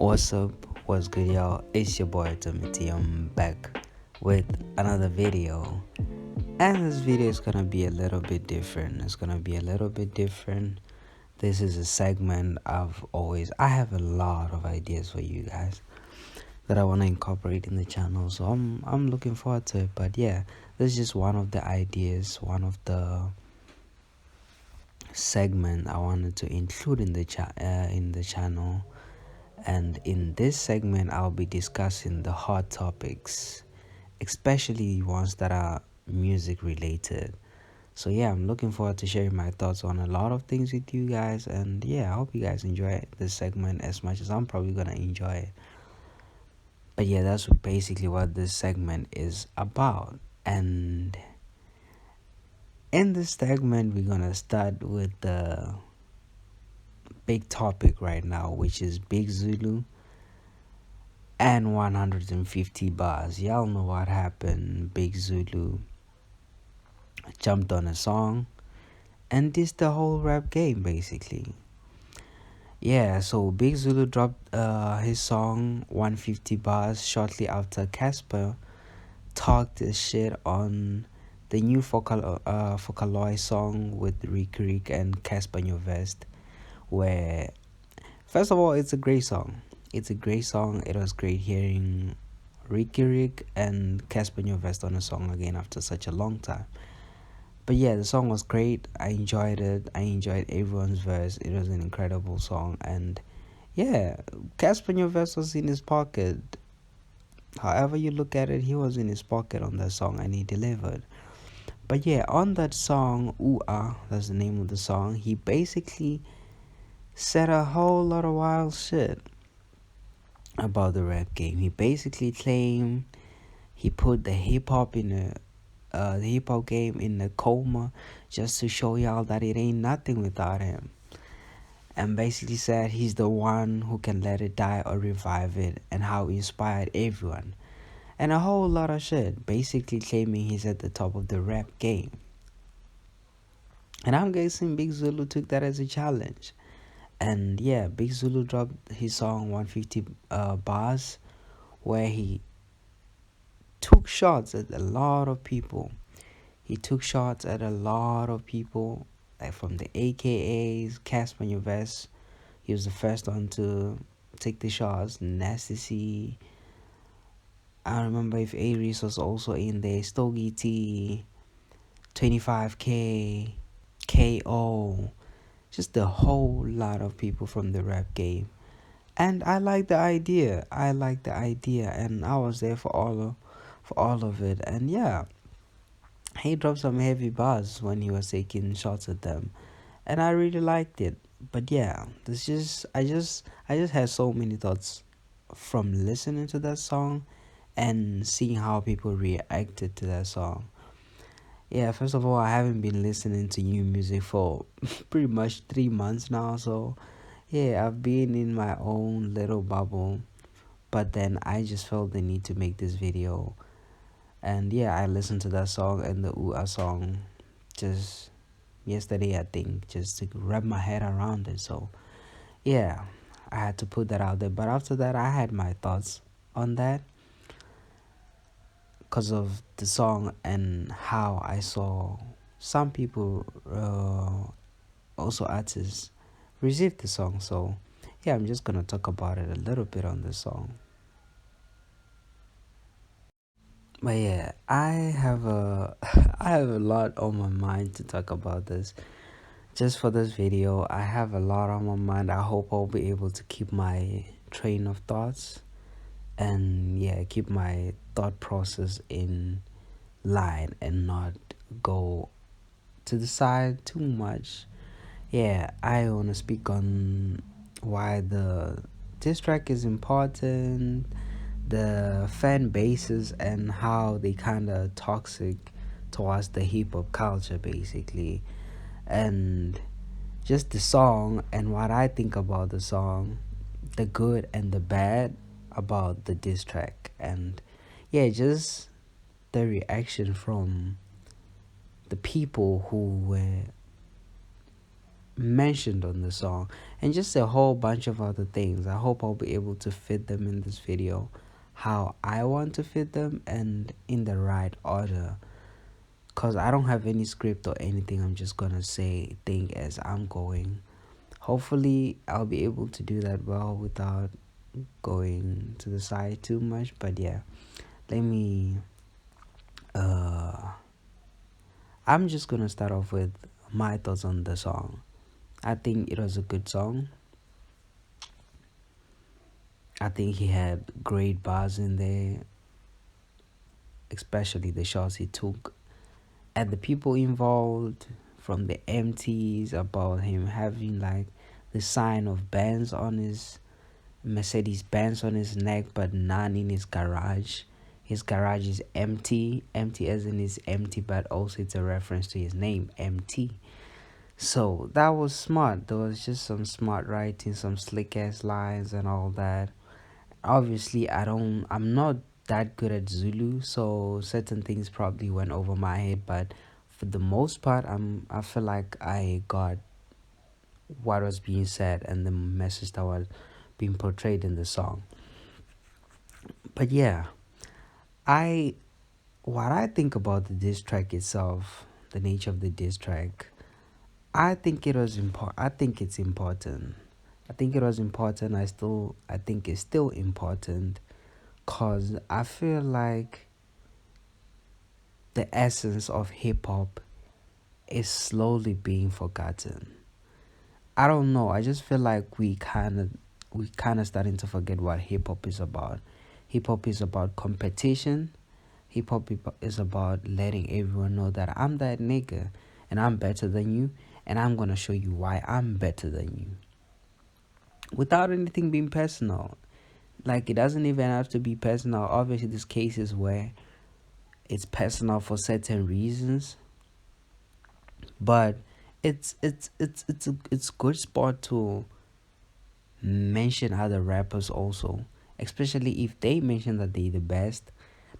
What's up? What's good, y'all? It's your boy Toxicity. I'm back with another video, and this video is gonna be a little bit different. This is a segment I have a lot of ideas for you guys that I want to incorporate in the channel, so I'm looking forward to it. But yeah, this is just one of the ideas, one of the segment I wanted to include in the channel. And in this segment, I'll be discussing the hot topics, especially ones that are music related. So yeah, I'm looking forward to sharing my thoughts on a lot of things with you guys. And yeah, I hope you guys enjoy this segment as much as I'm probably gonna enjoy it. But yeah, that's basically what this segment is about. And in this segment, we're gonna start with the big topic right now, which is Big Zulu and 150 bars. Y'all know what happened. Big Zulu jumped on a song and dissed the whole rap game basically. Yeah, so Big Zulu dropped his song 150 bars shortly after Casper talked his shit on the new Vocaloid song with Rick and Casper Vest, where first of all, it's a great song. It was great hearing Rick and Casper Vest on a song again after such a long time. But yeah, the song was great. I enjoyed it. I enjoyed everyone's verse. It was an incredible song. And yeah, Casper Vest was in his pocket. However you look at it, he was in his pocket on that song and he delivered. But yeah, on that song, Ooh Ah, that's the name of the song, he basically said a whole lot of wild shit about the rap game. He basically claimed he put the hip hop game in a coma just to show y'all that it ain't nothing without him. And basically said he's the one who can let it die or revive it, and how he inspired everyone. And a whole lot of shit, basically claiming he's at the top of the rap game. And I'm guessing Big Zulu took that as a challenge. And yeah, Big Zulu dropped his song 150 bars, where he took shots at a lot of people. Like from the AKAs, Casper Vest. He was the first one to take the shots. Nasty C. I don't remember if Aries was also in there. Stogie T, 25K, KO. Just a whole lot of people from the rap game. And I like the idea. And I was there for all of it. And yeah, he dropped some heavy bars when he was taking shots at them, and I really liked it. But yeah, this just I just had so many thoughts from listening to that song and seeing how people reacted to that song. Yeah, first of all, I haven't been listening to new music for pretty much 3 months now, so yeah, I've been in my own little bubble. But then I just felt the need to make this video. And yeah, I listened to that song and the Ooh Ah song just yesterday, I think, just to wrap my head around it. So yeah, I had to put that out there. But after that, I had my thoughts on that because of the song and how I saw some people, also artists, receive the song. So yeah, I'm just gonna talk about it a little bit on the song. But yeah, I have a I have a lot on my mind to talk about this. Just for this video, I have a lot on my mind. I hope I'll be able to keep my train of thoughts and yeah, keep my thought process in line and not go to the side too much. Yeah, I want to speak on why the diss track is important, the fan bases, and how they kind of toxic towards the hip hop culture basically, and just the song and what I think about the song, the good and the bad about the diss track, and yeah, just the reaction from the people who were mentioned on the song, and just a whole bunch of other things. I hope I'll be able to fit them in this video how I want to fit them and in the right order. Cause I don't have any script or anything. I'm just gonna say thing as I'm going. Hopefully I'll be able to do that well without going to the side too much. But yeah, let me I'm just gonna start off with my thoughts on the song. I think it was a good song. I think he had great bars in there, especially the shots he took. And the people involved, from the MTs about him having like the sign of Benz on his Mercedes Benz on his neck, but none in his garage. His garage is empty, empty as in is empty, but also it's a reference to his name, MT. So that was smart. There was just some smart writing, some slick ass lines and all that. Obviously, I'm not that good at Zulu, so certain things probably went over my head, but for the most part, I feel like I got what was being said and the message that was being portrayed in the song. But yeah, I what I think about the diss track itself, the nature of the diss track, I think it was important. I think it's important. I think it was important. I think it's still important, cause I feel like the essence of hip hop is slowly being forgotten. I don't know. I just feel like we kind of starting to forget what hip hop is about. Hip hop is about competition. Hip hop is about letting everyone know that I'm that nigga and I'm better than you, and I'm gonna show you why I'm better than you without anything being personal. Like, it doesn't even have to be personal. Obviously, there's cases where it's personal for certain reasons, but it's good spot to mention other rappers also, especially if they mention that they the best.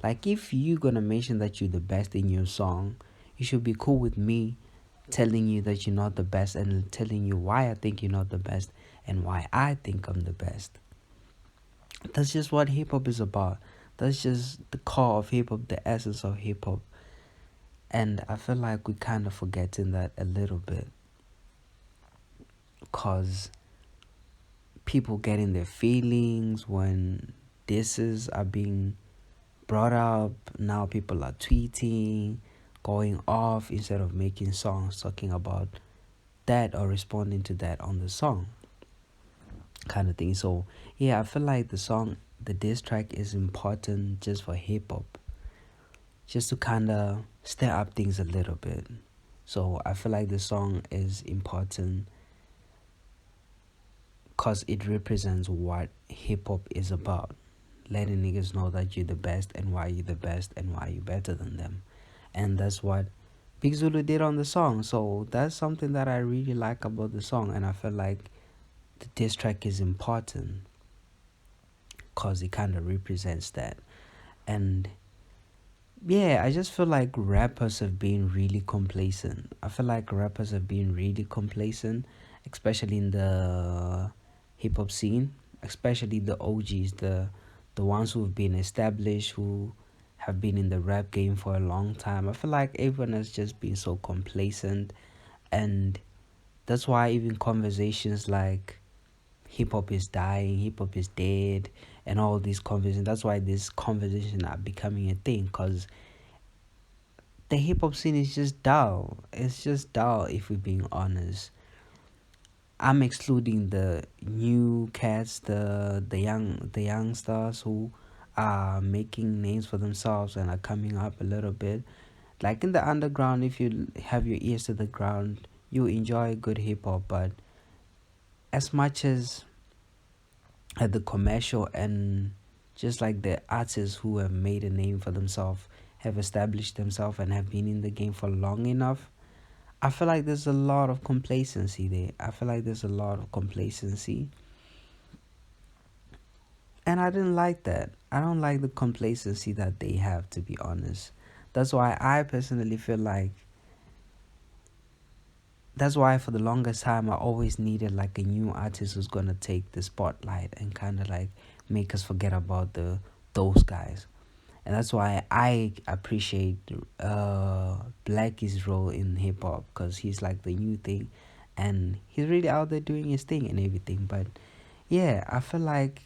Like, if you gonna mention that you're the best in your song, you should be cool with me telling you that you're not the best and telling you why I think you're not the best and why I think I'm the best. That's just what hip hop is about. That's just the core of hip hop, the essence of hip hop. And I feel like we kind of forgetting that a little bit, because people get in their feelings when disses are being brought up. Now people are tweeting, going off instead of making songs talking about that or responding to that on the song, kind of thing. So yeah, I feel like the diss track is important just for hip hop, just to kind of stir up things a little bit. So I feel like the song is important because it represents what hip hop is about. Letting niggas know that you're the best and why you're the best and why you're better than them. And that's what Big Zulu did on the song. So that's something that I really like about the song. And I feel like the diss track is important because it kind of represents that. And yeah, I just feel like rappers have been really complacent. I feel like rappers have been really complacent, especially in the hip hop scene, especially the OGs, the ones who've been established, who have been in the rap game for a long time. I feel like everyone has just been so complacent, and that's why even conversations like hip hop is dying, hip hop is dead, and all these conversations. That's why this conversation are becoming a thing, because the hip hop scene is just dull. It's just dull if we're being honest. I'm excluding the new cats, the young stars who are making names for themselves and are coming up a little bit. Like in the underground, if you have your ears to the ground, you enjoy good hip hop, but as much as at the commercial and just like the artists who have made a name for themselves, have established themselves and have been in the game for long enough, I feel like there's a lot of complacency there. I feel like there's a lot of complacency. And I didn't like that. I don't like the complacency that they have, to be honest. That's why I personally feel like that's why for the longest time I always needed like a new artist who's gonna take the spotlight and kind of like make us forget about the those guys. And that's why I appreciate Blackie's role in hip hop, because he's like the new thing, and he's really out there doing his thing and everything. But yeah, I feel like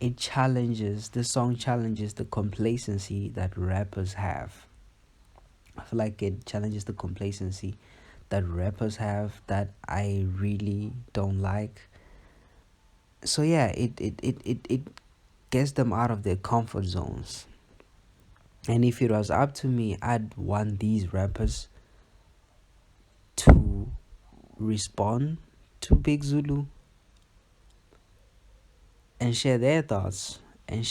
the song challenges the complacency that rappers have. I feel like it challenges the complacency that rappers have that I really don't like. So yeah, it gets them out of their comfort zones. And if it was up to me, I'd want these rappers to respond to Big Zulu and share their thoughts and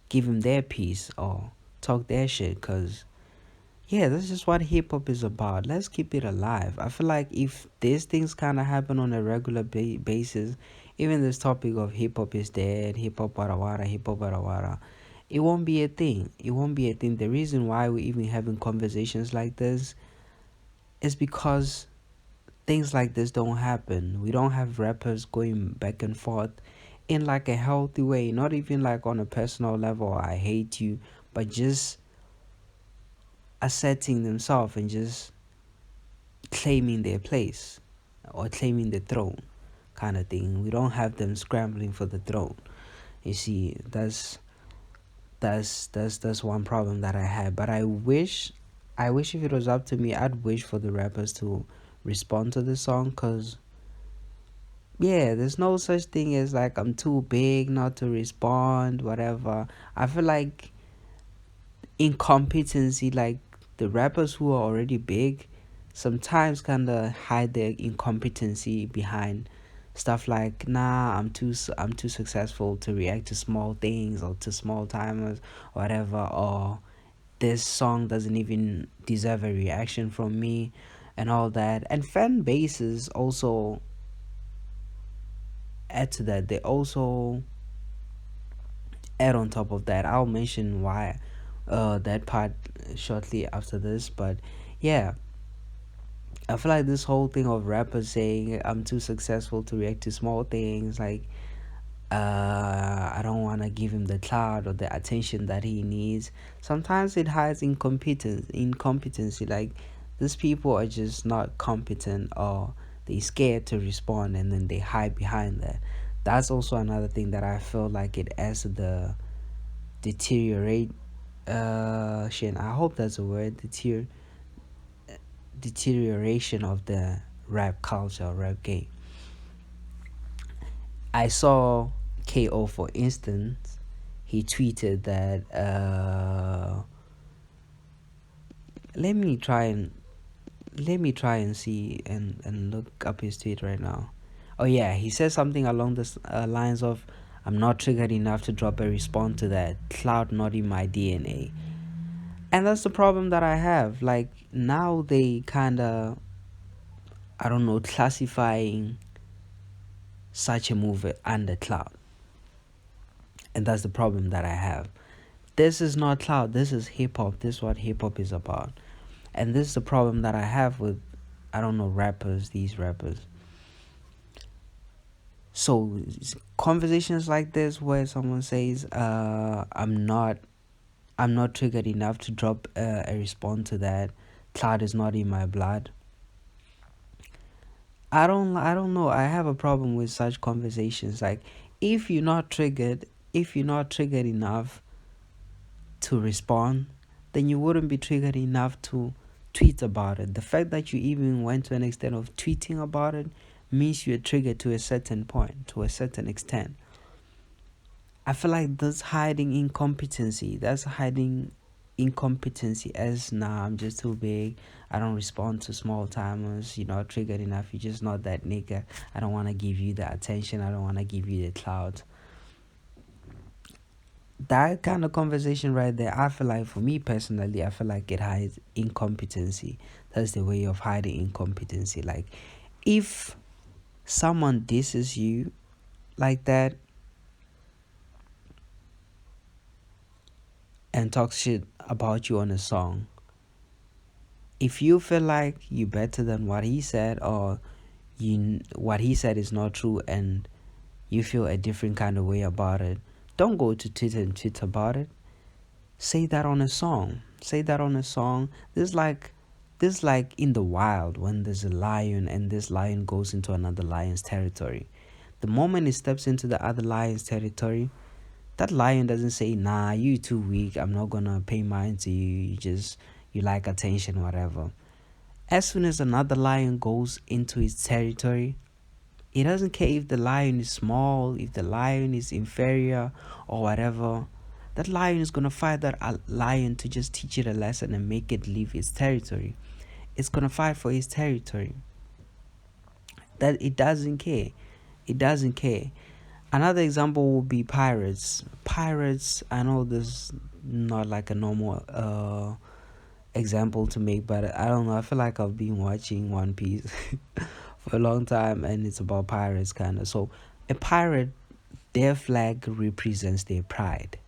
give him their piece or talk their shit. Cause yeah, that's just what hip hop is about. Let's keep it alive. I feel like if these things kind of happen on a regular basis, even this topic of hip hop is dead, hip hop warawara, it won't be a thing. It won't be a thing. The reason why we're even having conversations like this is because things like this don't happen. We don't have rappers going back and forth in like a healthy way, not even like on a personal level, I hate you, but just asserting themselves and just claiming their place or claiming the throne kind of thing. We don't have them scrambling for the throne. You see, that's one problem that I had. But I wish if it was up to me, I'd wish for the rappers to respond to the song, because yeah, there's no such thing as like I'm too big not to respond, whatever. I feel like incompetency, like the rappers who are already big, sometimes kind of hide their incompetency behind stuff like, nah, I'm too successful to react to small things or to small timers, whatever, or this song doesn't even deserve a reaction from me, and all that. And fan bases also add to that. They also add on top of that. I'll mention why that part shortly after this. But yeah, I feel like this whole thing of rappers saying I'm too successful to react to small things, like I don't want to give him the clout or the attention that he needs. Sometimes it hides incompetency. Like these people are just not competent, or they scared to respond, and then they hide behind that. That's also another thing that I feel like it adds to the deteriorate shin. I hope that's a word. Deterioration of the rap culture, rap game. I saw KO, for instance. He tweeted that let me try and see and look up his tweet right now. Oh yeah, he says something along the lines of, I'm not triggered enough to drop a response to that. Cloud not in my DNA. And that's the problem that I have. Like now they kind of, I don't know, classifying such a move under cloud. And that's the problem that I have. This is not cloud. This is hip hop. This is what hip hop is about. And this is the problem that I have with, I don't know, these rappers. So conversations like this where someone says, I'm not triggered enough to drop a response to that. Cloud is not in my blood. I don't know. I have a problem with such conversations. Like if you're not triggered, if you're not triggered enough to respond, then you wouldn't be triggered enough to tweet about it. The fact that you even went to an extent of tweeting about it means you're triggered to a certain point, to a certain extent. I feel like that's hiding incompetency. That's hiding incompetency as, nah, I'm just too big. I don't respond to small timers. You're not triggered enough. You're just not that nigga. I don't want to give you the attention. I don't want to give you the clout. That kind of conversation right there, I feel like, for me personally, I feel like it hides incompetency. That's the way of hiding incompetency. Like if someone disses you like that and talks shit about you on a song, If you feel like you better than what he said, or what he said is not true, and you feel a different kind of way about it, don't go to Twitter and tweet about it. Say that on a song. Say that on a song. This like in the wild when there's a lion and this lion goes into another lion's territory. The moment it steps into the other lion's territory, that lion doesn't say, nah, you too weak, I'm not gonna pay mind to you, you like attention, whatever. As soon as another lion goes into his territory, he doesn't care if the lion is small, if the lion is inferior or whatever. That lion is gonna fight that lion to just teach it a lesson and make it leave its territory. It's gonna fight for its territory. That it doesn't care. It doesn't care. Another example would be pirates. Pirates, I know this not like a normal example to make, but I don't know. I feel like I've been watching One Piece for a long time, and it's about pirates, kind of. So, a pirate, their flag represents their pride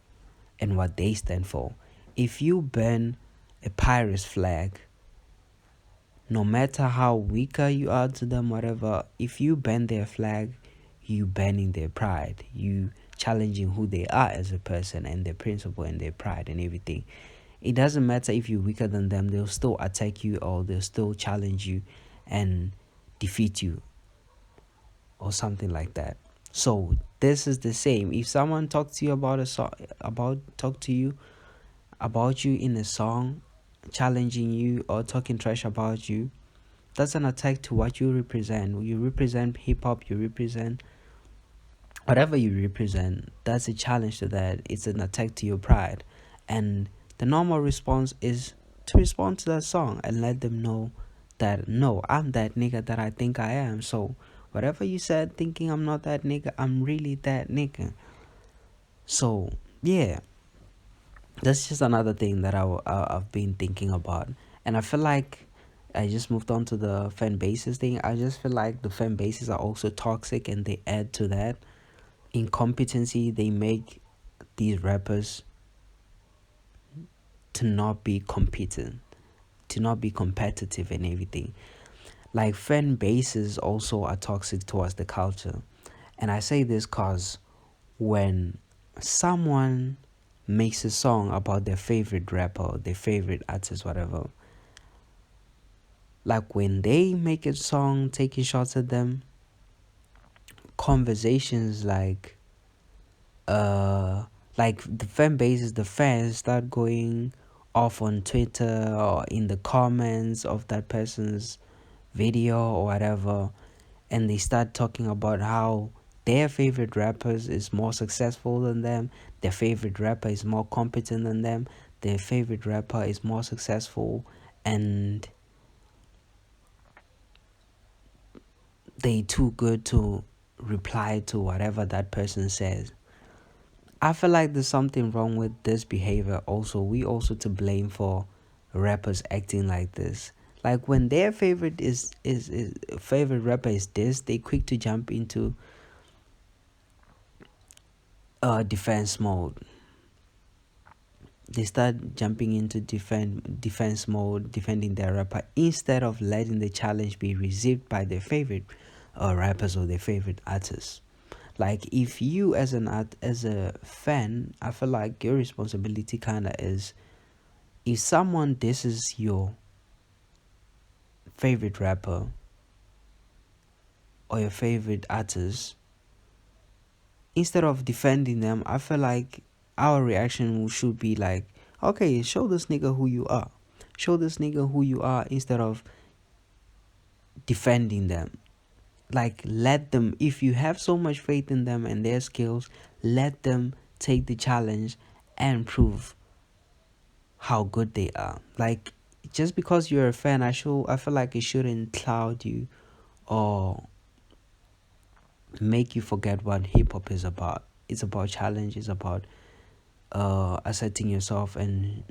and what they stand for. If you burn a pirate's flag, no matter how weaker you are to them, whatever, if you burn their flag, you burning their pride. You challenging who they are as a person and their principle and their pride and everything. It doesn't matter if you're weaker than them, they'll still attack you or they'll still challenge you and defeat you or something like that. So this is the same. If someone talks to you about a song, talk to you about you in a song, challenging you or talking trash about you, that's an attack to what you represent. You represent hip hop, you represent whatever you represent. That's a challenge to that. It's an attack to your pride. And the normal response is to respond to that song and let them know that no, I'm that nigga that I think I am. So whatever you said thinking I'm not that nigga, I'm really that nigga. So yeah, that's just another thing that I've been thinking about. And I feel like I just moved on to the fan bases thing. I just feel like the fan bases are also toxic and they add to that. Incompetency, they make these rappers to not be competent, to not be competitive and everything. Like fan bases also are toxic towards the culture. And I say this cause when someone makes a song about their favorite rapper, their favorite artist, whatever, like when they make a song taking shots at them, conversations uh like the fan bases, the fans start going off on Twitter or in the comments of that person's video or whatever, and they start talking about how their favorite rappers is more successful than them, their favorite rapper is more competent than them, their favorite rapper is more successful, and they too good to reply to whatever that person says. I feel like there's something wrong with this behavior also. We also to blame for rappers acting like this. Like when their favorite is favorite rapper is this, they quick to jump into defense mode. They start jumping into defense mode, defending their rapper instead of letting the challenge be received by their favorite rappers or their favorite artists. Like if you as a fan, I feel like your responsibility kinda is, if someone disses your favorite rapper or your favorite artist, instead of defending them, I feel like our reaction should be like, okay, show this nigga who you are. Show this nigga who you are instead of defending them. Like let them, if you have so much faith in them and their skills, let them take the challenge and prove how good they are. Like just because you're a fan, I feel like it shouldn't cloud you or make you forget what hip hop is about. It's about challenge, it's about asserting yourself and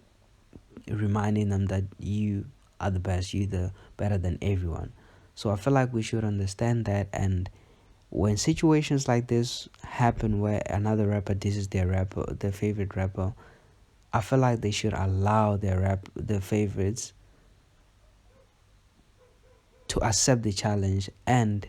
reminding them that you are the best, you the better than everyone. So I feel like we should understand that, and when situations like this happen where another rapper disses their favorite rapper, I feel like they should allow their favorites to accept the challenge and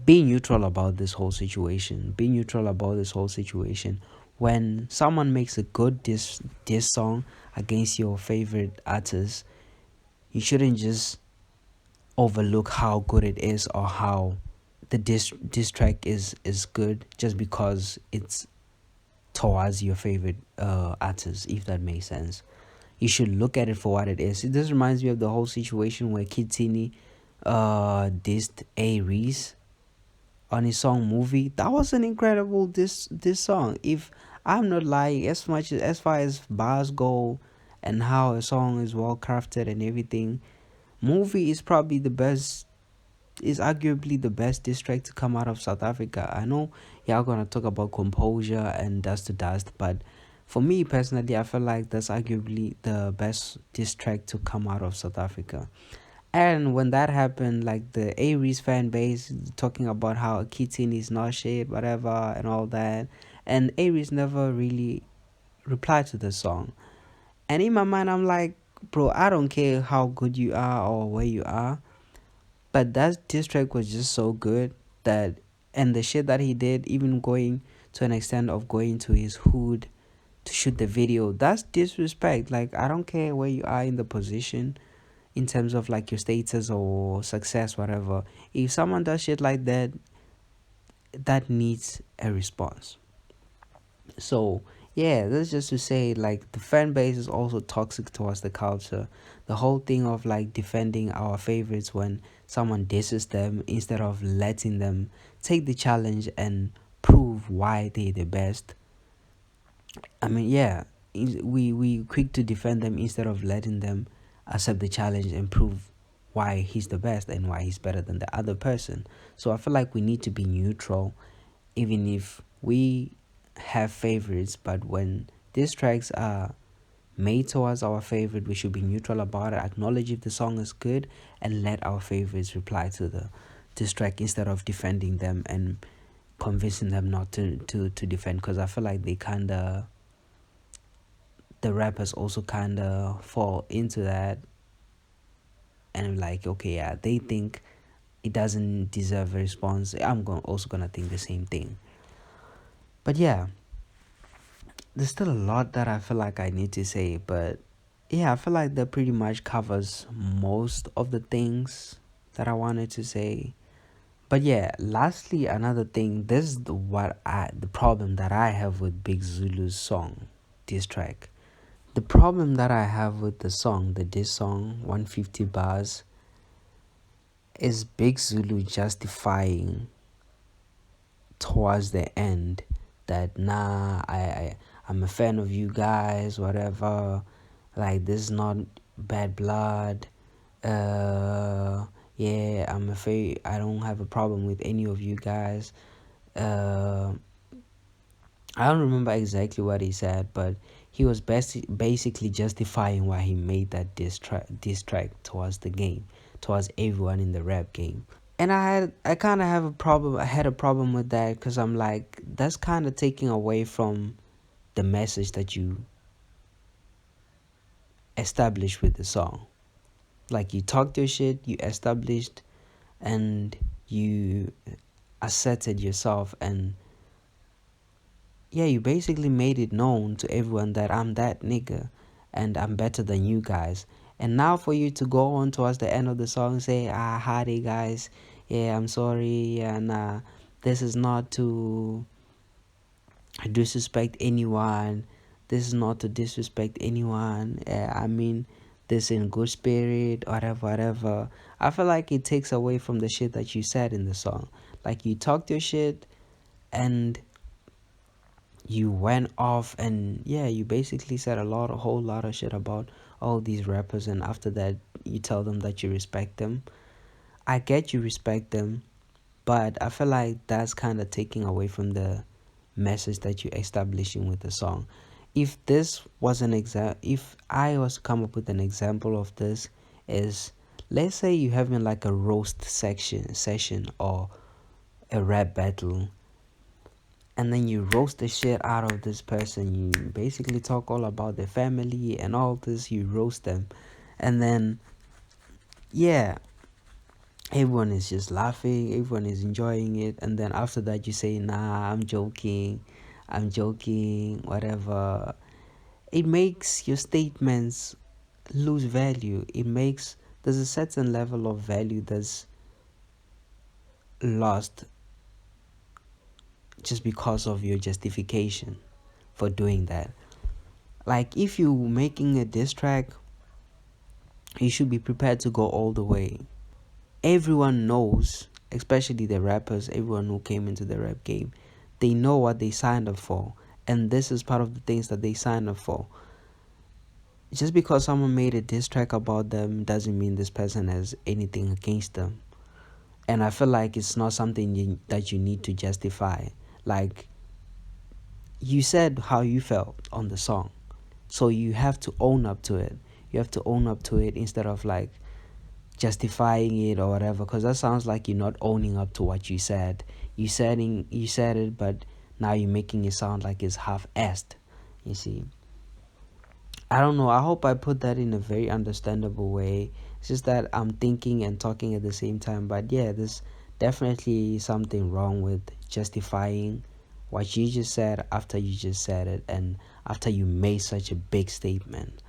be neutral about this whole situation. Be neutral about this whole situation. When someone makes a good diss song against your favorite artist, you shouldn't just overlook how good it is or how the diss track is good just because it's towards your favorite artist, if that makes sense. You should look at it for what it is. This reminds me of the whole situation where Kid Tini dissed A Reese on his song Movie. That was an incredible this song. If I'm not lying, as far as bars go and how a song is well crafted and everything, Movie is probably the best, is arguably the best diss track to come out of South Africa. I know y'all gonna talk about Composure and Dust to Dust, but for me personally, I feel like that's arguably the best diss track to come out of South Africa. And when that happened, like the Aries fan base talking about how Keaton is not shit, whatever, and all that, and Aries never really replied to the song. And in my mind, I'm like, bro, I don't care how good you are or where you are, but that diss track was just so good that, and the shit that he did, even going to an extent of going to his hood to shoot the video, that's disrespect. Like, I don't care where you are in the position in terms of like your status or success, whatever. If someone does shit like that, that needs a response. So yeah, that's just to say, like, the fan base is also toxic towards the culture. The whole thing of like defending our favorites when someone disses them instead of letting them take the challenge and prove why they're the best. I mean, yeah, we quick to defend them instead of letting them accept the challenge and prove why he's the best and why he's better than the other person. So I feel like we need to be neutral, even if we have favorites. But when these tracks are made towards our favorite, we should be neutral about it. Acknowledge if the song is good, and let our favorites reply to the diss track instead of defending them and convincing them not to defend. Because I feel like they kind of, the rappers also kind of fall into that, and like, okay, yeah, they think it doesn't deserve a response. Also gonna think the same thing. But yeah, there's still a lot that I feel like I need to say, but yeah, I feel like that pretty much covers most of the things that I wanted to say. But yeah, lastly, another thing, this is the problem that I have with Big Zulu's song, this track. The problem that I have with the song, the diss song, 150 bars, is Big Zulu justifying towards the end that, nah, I'm a fan of you guys, whatever, like, this is not bad blood, yeah, I'm afraid I don't have a problem with any of you guys. uh I don't remember exactly what he said, but he was basically justifying why he made that diss track towards the game, towards everyone in the rap game. And I kind of have a problem. I had a problem with that because I'm like, that's kind of taking away from the message that you established with the song. Like, you talked your shit, you established, and you asserted yourself, and yeah, you basically made it known to everyone that I'm that nigga and I'm better than you guys. And now for you to go on towards the end of the song and say, hi guys, yeah, I'm sorry, and this is not to disrespect anyone. This is not to disrespect anyone. I mean this in good spirit, whatever, whatever. I feel like it takes away from the shit that you said in the song. Like, you talked your shit and you went off, and yeah, you basically said a whole lot of shit about all these rappers, and after that you tell them that you respect them. I get you respect them, but I feel like that's kind of taking away from the message that you're establishing with the song. If this was an example, if I was to come up with an example of this, is, let's say you having like a roast session or a rap battle, and then you roast the shit out of this person. You basically talk all about their family and all this. You roast them, and then yeah, everyone is just laughing, everyone is enjoying it, and then after that you say, nah, I'm joking, whatever. It makes your statements lose value. It makes There's a certain level of value that's lost just because of your justification for doing that. Like, if you making a diss track, you should be prepared to go all the way. Everyone knows, especially the rappers, everyone who came into the rap game, they know what they signed up for, and this is part of the things that they signed up for. Just because someone made a diss track about them doesn't mean this person has anything against them. And I feel like it's not something that you need to justify. Like, you said how you felt on the song, so you have to own up to it. You have to own up to it instead of like justifying it or whatever, because that sounds like you're not owning up to what you said. You said it, but now you're making it sound like it's half-assed. You see, I don't know. I hope I put that in a very understandable way. It's just that I'm thinking and talking at the same time. But yeah, there's definitely something wrong with justifying what you just said after you just said it and after you made such a big statement.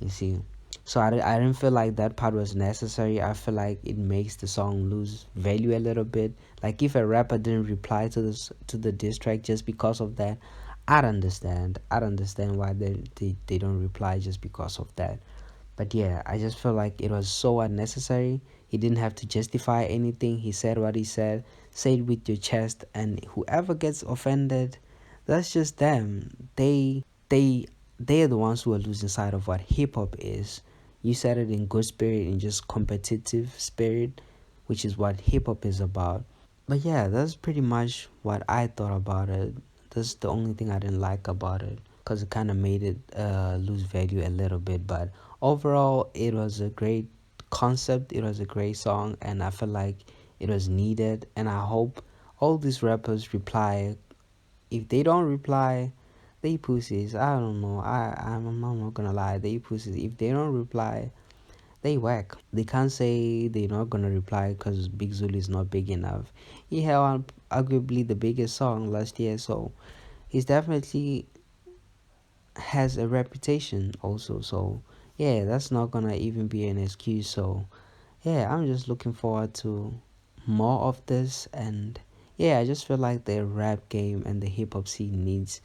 You see, so I didn't feel like that part was necessary. I feel like it makes the song lose value a little bit. Like, if a rapper didn't reply to the diss track just because of that, I'd understand why they don't reply just because of that. But yeah, I just feel like it was so unnecessary. He didn't have to justify anything. He said what he said. Say it with your chest, and whoever gets offended, that's just them. They're the ones who are losing sight of what hip hop is. You said it in good spirit, in just competitive spirit, which is what hip hop is about. But yeah, that's pretty much what I thought about it. That's the only thing I didn't like about it, because it kind of made it lose value a little bit. But overall, it was a great concept. It was a great song, and I feel like it was needed. And I hope all these rappers reply. If they don't reply, they pussies. I don't know. I'm not gonna lie. They pussies. If they don't reply, they whack. They can't say they're not gonna reply because Big Zulu is not big enough. He had arguably the biggest song last year, so he's definitely has a reputation also. So yeah, that's not gonna even be an excuse. So yeah, I'm just looking forward to more of this. And yeah, I just feel like the rap game and the hip hop scene needs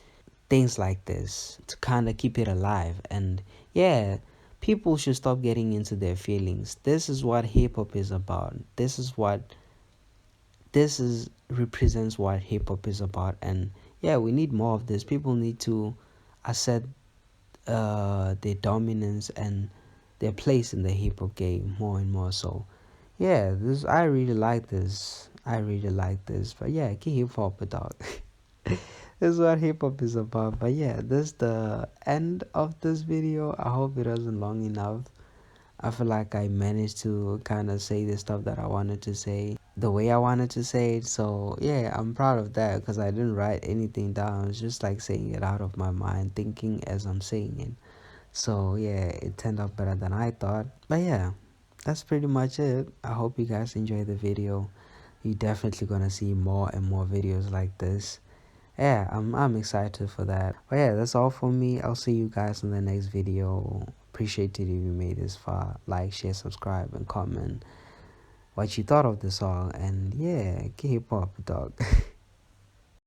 things like this to kind of keep it alive. And yeah, people should stop getting into their feelings. This is what hip hop is about. This is represents what hip hop is about. And yeah, we need more of this. People need to accept their dominance and their place in the hip hop game more and more. So yeah, this I really like this. I really like this. But yeah, keep hip hop, dog. This is what hip hop is about. But yeah, this is the end of this video. I hope it wasn't long enough. I feel like I managed to kind of say the stuff that I wanted to say the way I wanted to say it. So yeah, I'm proud of that because I didn't write anything down. It's just like saying it out of my mind, thinking as I'm saying it. So yeah, it turned out better than I thought. But yeah, that's pretty much it. I hope you guys enjoyed the video. You're definitely gonna see more and more videos like this. Yeah, I'm excited for that. But yeah, that's all for me. I'll see you guys in the next video. Appreciate it if you made this far. Like, share, subscribe, and comment what you thought of the song. And yeah, keep up, dog.